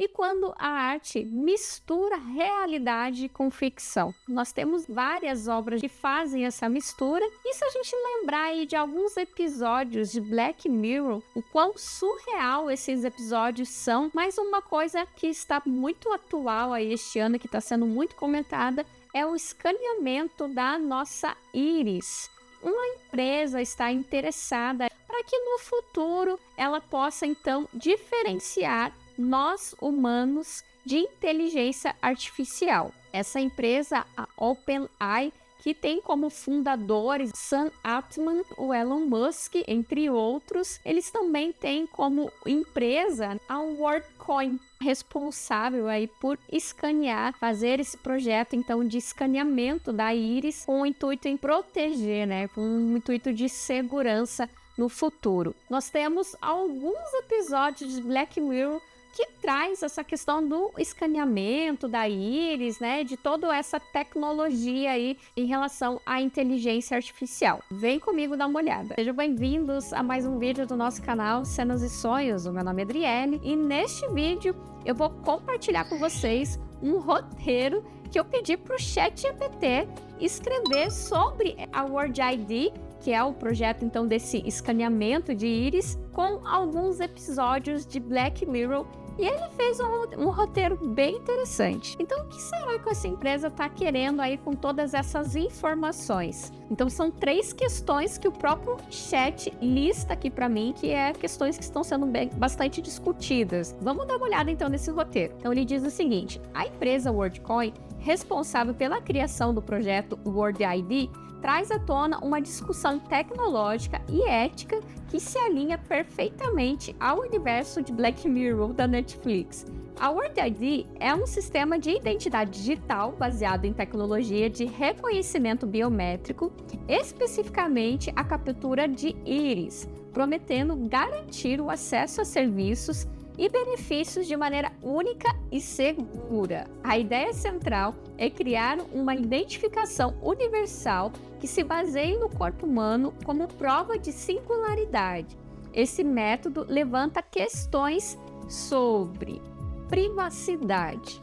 e quando a arte mistura realidade com ficção. Nós temos várias obras que fazem essa mistura, e se a gente lembrar aí de alguns episódios de Black Mirror, o quão surreal esses episódios são, mas uma coisa que está muito atual aí este ano, que está sendo muito comentada, é o escaneamento da nossa íris. Uma empresa está interessada para que no futuro ela possa então diferenciar nós humanos de inteligência artificial. Essa empresa, a OpenAI, que tem como fundadores Sam Altman, o Elon Musk, entre outros, eles também têm como empresa a WorldCoin, responsável aí por escanear, fazer esse projeto então de escaneamento da íris com o intuito em proteger, né, com o intuito de segurança no futuro. Nós temos alguns episódios de Black Mirror que traz essa questão do escaneamento da íris, né, de toda essa tecnologia aí em relação à inteligência artificial. Vem comigo dar uma olhada. Sejam bem-vindos a mais um vídeo do nosso canal Cenas e Sonhos. O meu nome é Adriele e neste vídeo eu vou compartilhar com vocês um roteiro que eu pedi para o ChatGPT escrever sobre a World ID, que é o projeto então desse escaneamento de íris, com alguns episódios de Black Mirror, e ele fez um roteiro bem interessante. Então, o que será que essa empresa está querendo aí com todas essas informações? Então, são 3 questões que o próprio chat lista aqui para mim, que é questões que estão sendo bastante discutidas. Vamos dar uma olhada então nesse roteiro. Então, ele diz o seguinte: a empresa WorldCoin, responsável pela criação do projeto World ID, traz à tona uma discussão tecnológica e ética que se alinha perfeitamente ao universo de Black Mirror da Netflix. A World ID é um sistema de identidade digital baseado em tecnologia de reconhecimento biométrico, especificamente a captura de íris, prometendo garantir o acesso a serviços e benefícios de maneira única e segura. A ideia central é criar uma identificação universal que se baseie no corpo humano como prova de singularidade. Esse método levanta questões sobre privacidade,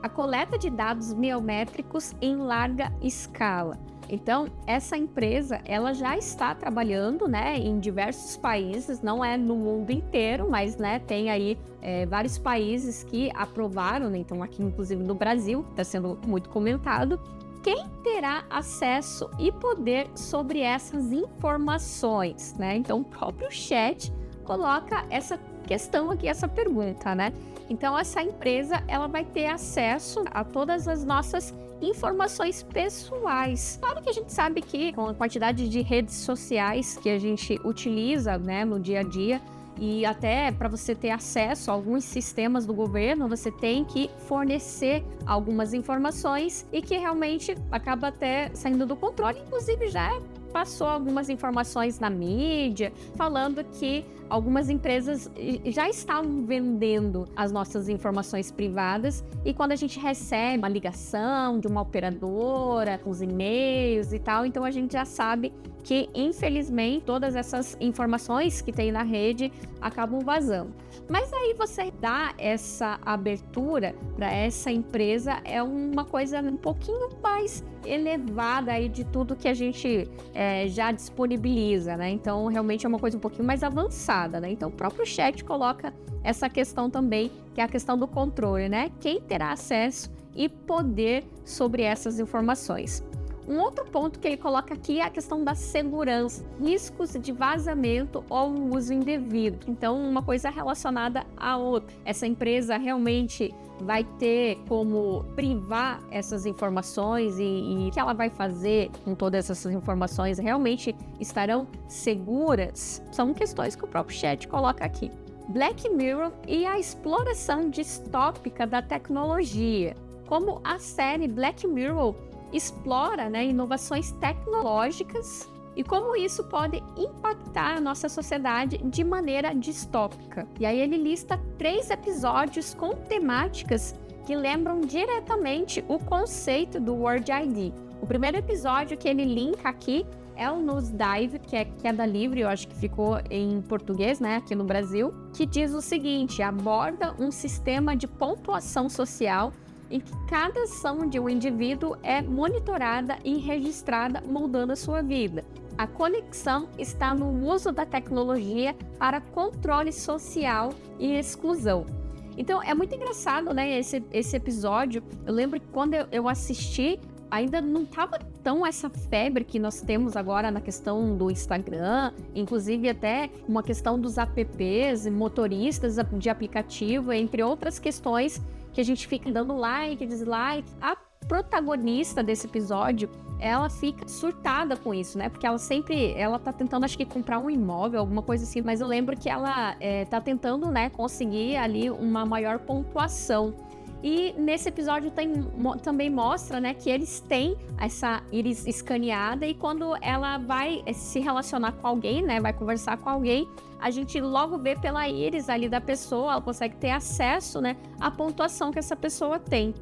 a coleta de dados biométricos em larga escala. Então, essa empresa, ela já está trabalhando, né, em diversos países, não é no mundo inteiro, mas, né, tem aí vários países que aprovaram, né, então aqui inclusive no Brasil, está sendo muito comentado. Quem terá acesso e poder sobre essas informações, né? Então, o próprio chat coloca essa questão aqui, essa pergunta, né? Então, essa empresa, ela vai ter acesso a todas as nossas informações pessoais. Claro que a gente sabe que com a quantidade de redes sociais que a gente utiliza, né, no dia a dia, e até para você ter acesso a alguns sistemas do governo, você tem que fornecer algumas informações e que realmente acaba até saindo do controle. Inclusive já passou algumas informações na mídia falando que algumas empresas já estavam vendendo as nossas informações privadas, e quando a gente recebe uma ligação de uma operadora, os e-mails e tal, então a gente já sabe que, infelizmente, todas essas informações que tem na rede acabam vazando. Mas aí você dá essa abertura para essa empresa, é uma coisa um pouquinho mais elevada aí de tudo que a gente já disponibiliza, né? Então, realmente é uma coisa um pouquinho mais avançada, né? Então, o próprio chat coloca essa questão também, que é a questão do controle, né? Quem terá acesso e poder sobre essas informações. Um outro ponto que ele coloca aqui é a questão da segurança, riscos de vazamento ou uso indevido. Então, uma coisa relacionada à outra. Essa empresa realmente vai ter como privar essas informações e o que ela vai fazer com todas essas informações realmente estarão seguras? São questões que o próprio chat coloca aqui. Black Mirror e a exploração distópica da tecnologia. Como a série Black Mirror explora, né, inovações tecnológicas e como isso pode impactar a nossa sociedade de maneira distópica. E aí ele lista 3 episódios com temáticas que lembram diretamente o conceito do World ID. O primeiro episódio que ele linka aqui é o Nosedive, que é queda livre, eu acho que ficou em português, né, aqui no Brasil, que diz o seguinte: aborda um sistema de pontuação social em que cada ação de um indivíduo é monitorada e registrada, moldando a sua vida. A conexão está no uso da tecnologia para controle social e exclusão. Então, é muito engraçado, né, esse episódio. Eu lembro que quando eu assisti, ainda não estava tão essa febre que nós temos agora na questão do Instagram, inclusive até uma questão dos apps, motoristas de aplicativo, entre outras questões que a gente fica dando like, dislike. A protagonista desse episódio, ela fica surtada com isso, né? Porque ela tá tentando, acho que comprar um imóvel, alguma coisa assim, mas eu lembro que ela tá tentando, né, conseguir ali uma maior pontuação. E nesse episódio também mostra, né, que eles têm essa íris escaneada, e quando ela vai se relacionar com alguém, né, vai conversar com alguém, a gente logo vê pela íris ali da pessoa, ela consegue ter acesso, né, à pontuação que essa pessoa tem.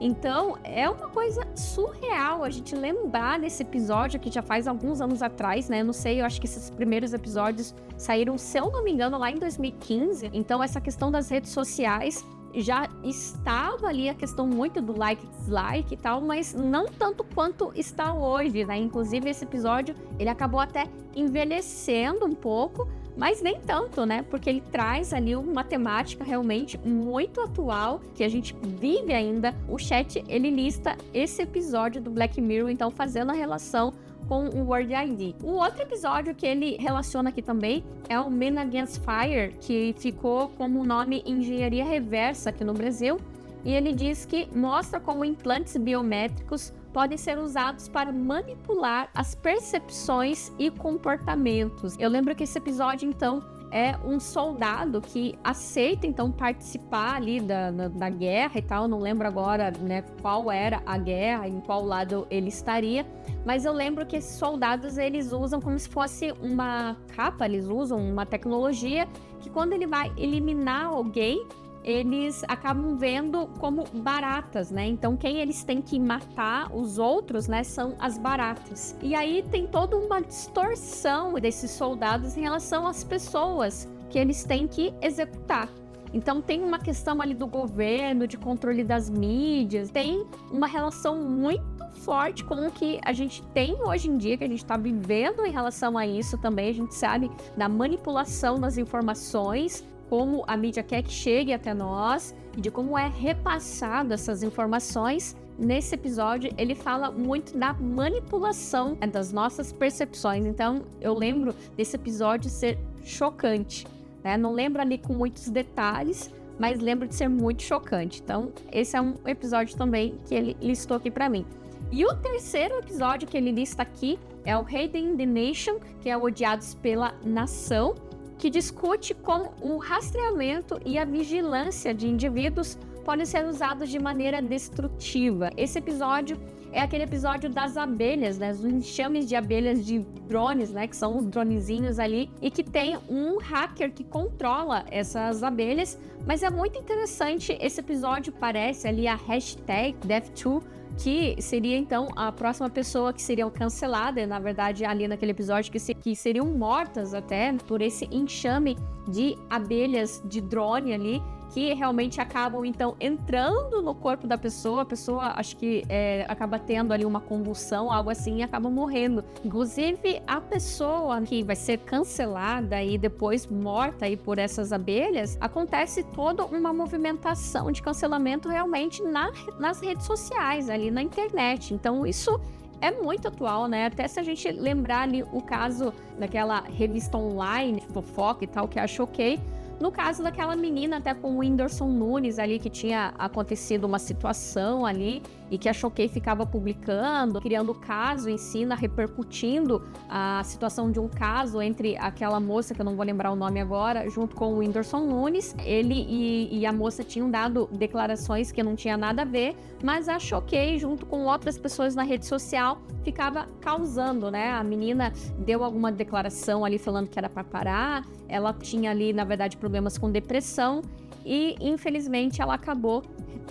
Então, é uma coisa surreal a gente lembrar desse episódio que já faz alguns anos atrás, né? Eu não sei, eu acho que esses primeiros episódios saíram, se eu não me engano, lá em 2015. Então, essa questão das redes sociais já estava ali, a questão muito do like, dislike e tal, mas não tanto quanto está hoje, né? Inclusive, esse episódio, ele acabou até envelhecendo um pouco, mas nem tanto, né? Porque ele traz ali uma temática realmente muito atual, que a gente vive ainda. O chat, ele lista esse episódio do Black Mirror, então fazendo a relação com o World ID. O outro episódio que ele relaciona aqui também é o Men Against Fire, que ficou como nome Engenharia Reversa aqui no Brasil, e ele diz que mostra como implantes biométricos podem ser usados para manipular as percepções e comportamentos. Eu lembro que esse episódio, então, é um soldado que aceita, então, participar ali da guerra e tal. Eu não lembro agora, né, qual era a guerra, em qual lado ele estaria, mas eu lembro que esses soldados, eles usam como se fosse uma capa, eles usam uma tecnologia que quando ele vai eliminar alguém, eles acabam vendo como baratas, né? Então, quem eles têm que matar, os outros, né, são as baratas. E aí tem toda uma distorção desses soldados em relação às pessoas que eles têm que executar. Então, tem uma questão ali do governo, de controle das mídias, tem uma relação muito forte com o que a gente tem hoje em dia, que a gente está vivendo em relação a isso também. A gente sabe da manipulação das informações, como a mídia quer que chegue até nós e de como é repassado essas informações. Nesse episódio, ele fala muito da manipulação das nossas percepções. Então, eu lembro desse episódio ser chocante, né? Não lembro ali com muitos detalhes, mas lembro de ser muito chocante. Então, esse é um episódio também que ele listou aqui para mim. E o terceiro episódio que ele lista aqui é o Hating the Nation, que é o Odiados pela Nação, que discute como o rastreamento e a vigilância de indivíduos podem ser usados de maneira destrutiva. Esse episódio é aquele episódio das abelhas, né? Os enxames de abelhas de drones, né? Que são os dronezinhos ali, e que tem um hacker que controla essas abelhas. Mas é muito interessante, esse episódio parece ali a hashtag Death2, que seria então a próxima pessoa que seria cancelada, na verdade ali naquele episódio que seriam mortas até por esse enxame de abelhas de drone ali, que realmente acabam então entrando no corpo da pessoa. A pessoa, acho que acaba tendo ali uma convulsão, algo assim, e acaba morrendo. Inclusive, a pessoa que vai ser cancelada e depois morta aí por essas abelhas, acontece toda uma movimentação de cancelamento realmente nas redes sociais, ali na internet. Então, isso é muito atual, né? Até se a gente lembrar ali o caso daquela revista online, fofoca e tal, que é a Choquei. No caso daquela menina, até com o Whindersson Nunes ali, que tinha acontecido uma situação ali e que a Choquei ficava publicando, criando o caso em si, repercutindo a situação de um caso entre aquela moça, que eu não vou lembrar o nome agora, junto com o Whindersson Nunes. Ele e a moça tinham dado declarações que não tinha nada a ver, mas a Choquei, junto com outras pessoas na rede social, ficava causando, né? A menina deu alguma declaração ali falando que era para parar, ela tinha ali, na verdade, problemas com depressão e, infelizmente, ela acabou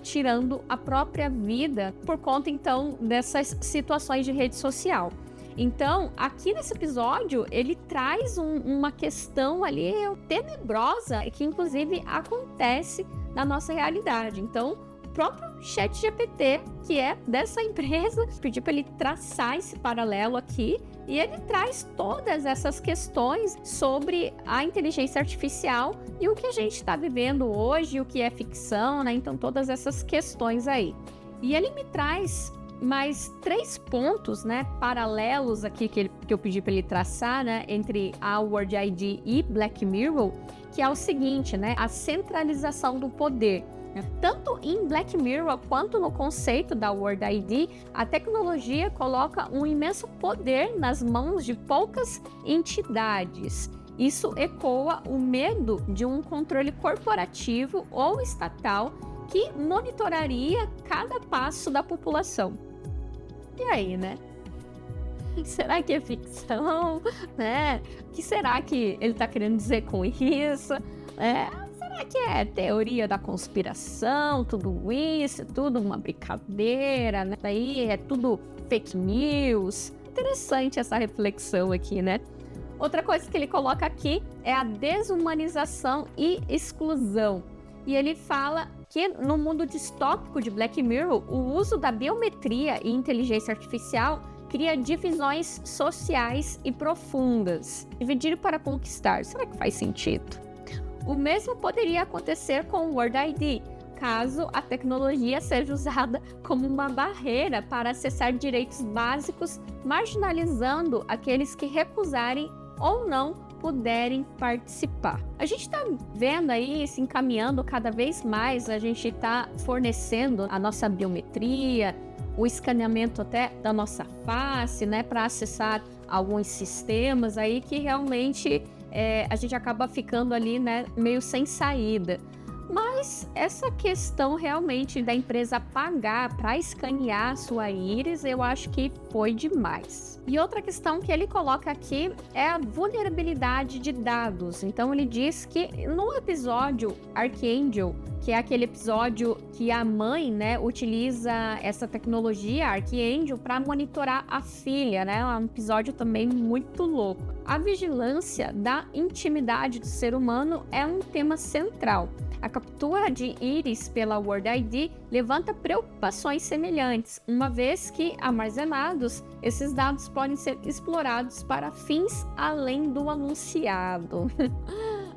tirando a própria vida por conta, então, dessas situações de rede social. Então, aqui nesse episódio, ele traz uma questão ali tenebrosa, que inclusive acontece na nossa realidade. Então, o próprio ChatGPT, que é dessa empresa, pediu para ele traçar esse paralelo aqui, e ele traz todas essas questões sobre a inteligência artificial e o que a gente está vivendo hoje, o que é ficção, né? Então, todas essas questões aí. E ele me traz mais 3 pontos, né, paralelos aqui que eu pedi para ele traçar, né, entre a World ID e Black Mirror, que é o seguinte, né, a centralização do poder. Tanto em Black Mirror quanto no conceito da World ID, a tecnologia coloca um imenso poder nas mãos de poucas entidades. Isso ecoa o medo de um controle corporativo ou estatal que monitoraria cada passo da população. E aí, né? Será que é ficção? Né? O que será que ele está querendo dizer com isso? Será que é teoria da conspiração? Tudo isso, tudo uma brincadeira, né? Daí é tudo fake news. Interessante essa reflexão aqui, né? Outra coisa que ele coloca aqui é a desumanização e exclusão. E ele fala que no mundo distópico de Black Mirror, o uso da biometria e inteligência artificial cria divisões sociais e profundas. Dividir para conquistar. Será que faz sentido? O mesmo poderia acontecer com o World ID, caso a tecnologia seja usada como uma barreira para acessar direitos básicos, marginalizando aqueles que recusarem ou não puderem participar. A gente está vendo aí, se encaminhando cada vez mais, a gente está fornecendo a nossa biometria, o escaneamento até da nossa face, né, para acessar alguns sistemas aí que realmente a gente acaba ficando ali, né, meio sem saída. Mas essa questão realmente da empresa pagar para escanear a sua íris, eu acho que foi demais. E outra questão que ele coloca aqui é a vulnerabilidade de dados. Então ele diz que no episódio Archangel, que é aquele episódio que a mãe, né, utiliza essa tecnologia Archangel para monitorar a filha, né? É um episódio também muito louco. A vigilância da intimidade do ser humano é um tema central. A captura de íris pela World ID levanta preocupações semelhantes, uma vez que, armazenados, esses dados podem ser explorados para fins além do anunciado.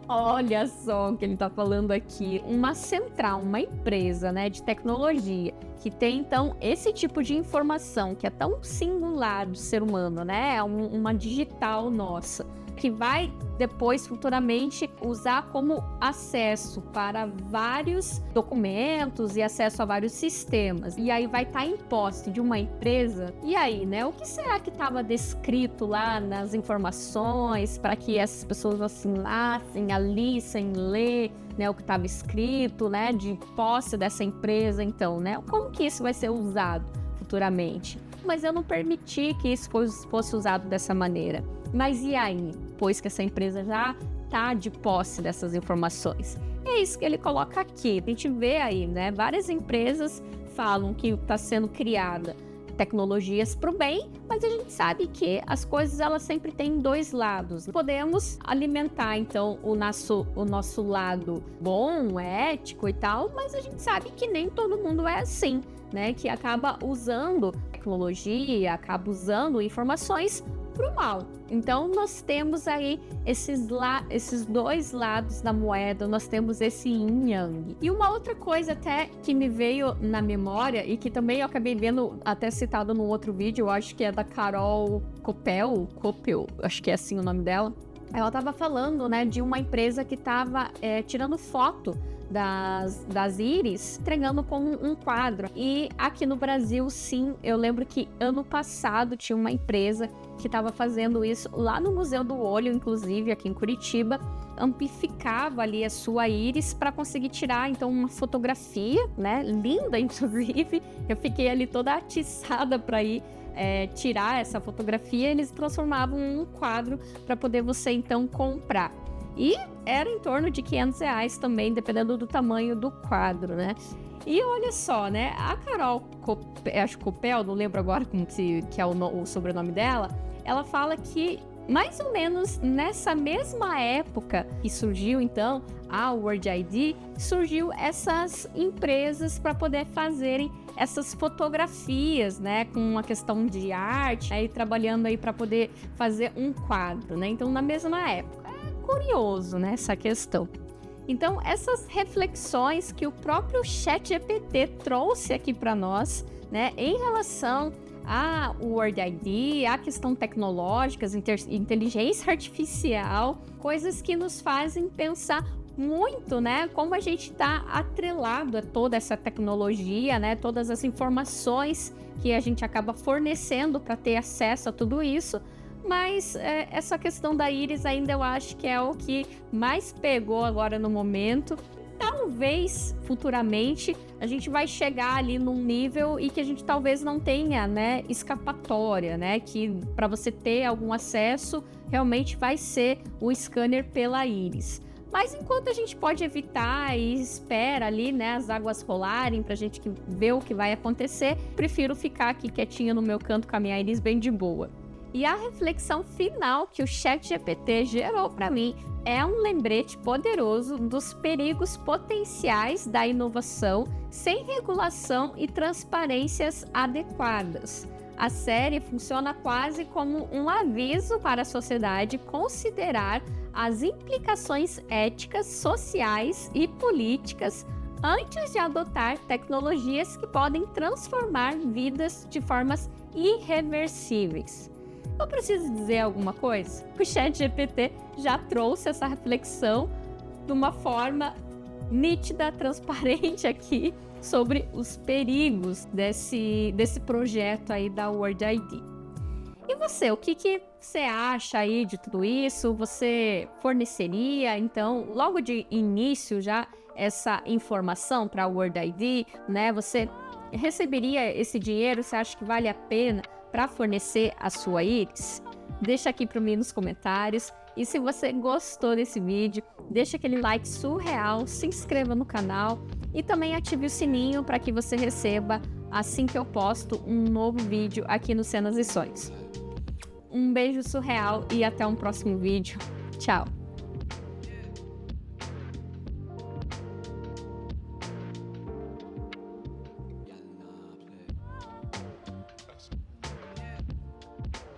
Olha só o que ele está falando aqui. Uma central, uma empresa, né, de tecnologia que tem, então, esse tipo de informação que é tão singular do ser humano, né? Uma digital nossa, que vai depois, futuramente, usar como acesso para vários documentos e acesso a vários sistemas. E aí vai estar em posse de uma empresa. E aí, né? O que será que estava descrito lá nas informações para que essas pessoas assinassem ali sem ler, né, o que estava escrito, né, de posse dessa empresa, então, né? Como que isso vai ser usado futuramente? Mas eu não permiti que isso fosse usado dessa maneira. Mas e aí? Pois que essa empresa já está de posse dessas informações. É isso que ele coloca aqui. A gente vê aí, né? Várias empresas falam que está sendo criada tecnologias para o bem, mas a gente sabe que as coisas elas sempre têm 2 lados. Podemos alimentar então o nosso lado bom, ético e tal, mas a gente sabe que nem todo mundo é assim, né? Que acaba usando tecnologia, acaba usando informações para o mal. Então nós temos aí esses 2 lados da moeda, nós temos esse yin yang. E uma outra coisa até que me veio na memória e que também eu acabei vendo até citado num outro vídeo, eu acho que é da Carol Coppel, acho que é assim o nome dela. Ela estava falando, né, de uma empresa que estava tirando foto das íris, entregando como um quadro. E aqui no Brasil, sim, eu lembro que ano passado tinha uma empresa que estava fazendo isso lá no Museu do Olho, inclusive aqui em Curitiba, amplificava ali a sua íris para conseguir tirar então uma fotografia, né, linda inclusive. Eu fiquei ali toda atiçada para ir tirar essa fotografia. Eles transformavam em um quadro para poder você então comprar. E era em torno de R$500 também, dependendo do tamanho do quadro, né? E olha só, né? A Carol Coppel, não lembro agora que é o sobrenome dela, ela fala que mais ou menos nessa mesma época que surgiu então a World ID, surgiu essas empresas para poder fazerem essas fotografias, né, com uma questão de arte, aí trabalhando aí para poder fazer um quadro, né? Então na mesma época. É curioso, né, essa questão. Então essas reflexões que o próprio ChatGPT trouxe aqui para nós, né, em relação a World ID, a questão tecnológica, inteligência artificial, coisas que nos fazem pensar muito, né, como a gente está atrelado a toda essa tecnologia, né, todas as informações que a gente acaba fornecendo para ter acesso a tudo isso. Mas essa questão da íris ainda eu acho que é o que mais pegou agora no momento. Talvez futuramente a gente vai chegar ali num nível e que a gente talvez não tenha, né, escapatória, né, que para você ter algum acesso realmente vai ser o scanner pela íris. Mas enquanto a gente pode evitar e espera ali, né, as águas rolarem pra gente ver o que vai acontecer, prefiro ficar aqui quietinha no meu canto com a minha íris bem de boa. E a reflexão final que o ChatGPT gerou para mim é um lembrete poderoso dos perigos potenciais da inovação sem regulação e transparências adequadas. A série funciona quase como um aviso para a sociedade considerar as implicações éticas, sociais e políticas antes de adotar tecnologias que podem transformar vidas de formas irreversíveis. Eu preciso dizer alguma coisa? O ChatGPT já trouxe essa reflexão de uma forma nítida, transparente aqui sobre os perigos desse projeto aí da World ID. E você, o que você acha aí de tudo isso? Você forneceria, então, logo de início já essa informação para a World ID, né? Você receberia esse dinheiro? Você acha que vale a pena para fornecer a sua íris? Deixa aqui para mim nos comentários. E se você gostou desse vídeo, deixa aquele like surreal, se inscreva no canal e também ative o sininho para que você receba assim que eu posto um novo vídeo aqui no Cenas e Sonhos. Um beijo surreal e até um próximo vídeo. Tchau!